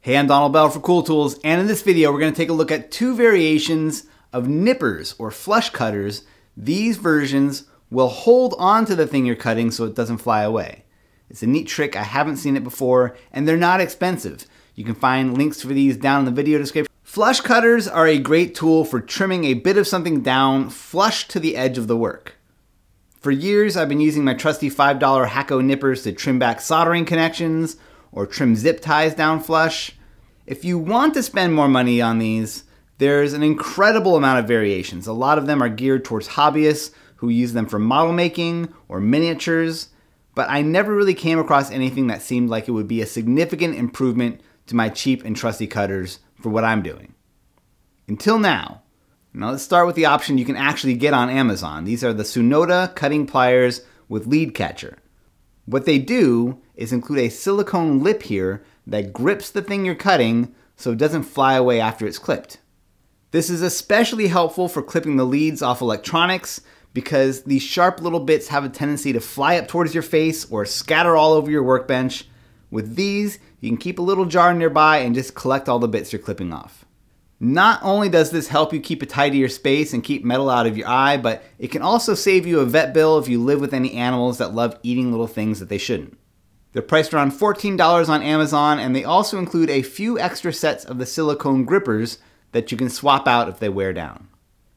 Hey, I'm Donald Bell for Cool Tools, and in this video we're going to take a look at two variations of nippers or flush cutters. These versions will hold on to the thing you're cutting so it doesn't fly away. It's a neat trick, I haven't seen it before, and they're not expensive. You can find links for these down in the video description. Flush cutters are a great tool for trimming a bit of something down flush to the edge of the work. For years I've been using my trusty $5 Hakko nippers to trim back soldering connections or trim zip ties down flush. If you want to spend more money on these, there's an incredible amount of variations. A lot of them are geared towards hobbyists who use them for model making or miniatures, but I never really came across anything that seemed like it would be a significant improvement to my cheap and trusty cutters for what I'm doing. Until now. Now let's start with the option you can actually get on Amazon. These are the Sonoda cutting pliers with lead catcher. What they do is include a silicone lip here that grips the thing you're cutting so it doesn't fly away after it's clipped. This is especially helpful for clipping the leads off electronics because these sharp little bits have a tendency to fly up towards your face or scatter all over your workbench. With these, you can keep a little jar nearby and just collect all the bits you're clipping off. Not only does this help you keep a tidier space and keep metal out of your eye, but it can also save you a vet bill if you live with any animals that love eating little things that they shouldn't. They're priced around $14 on Amazon, and they also include a few extra sets of the silicone grippers that you can swap out if they wear down.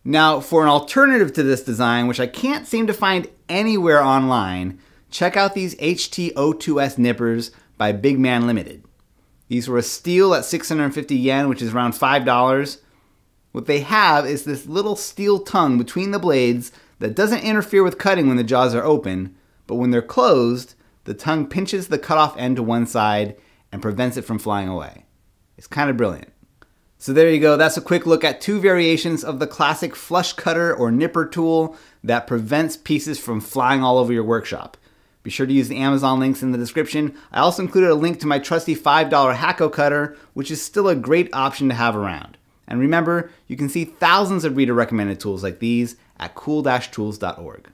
Now, for an alternative to this design, which I can't seem to find anywhere online, check out these HT02S nippers by Big Man Limited. These were a steal at 650 yen, which is around $5. What they have is this little steel tongue between the blades that doesn't interfere with cutting when the jaws are open, but when they're closed, the tongue pinches the cutoff end to one side and prevents it from flying away. It's kind of brilliant. So there you go, that's a quick look at two variations of the classic flush cutter or nipper tool that prevents pieces from flying all over your workshop. Be sure to use the Amazon links in the description. I also included a link to my trusty $5 Hakko cutter, which is still a great option to have around. And remember, you can see thousands of reader recommended tools like these at cool-tools.org.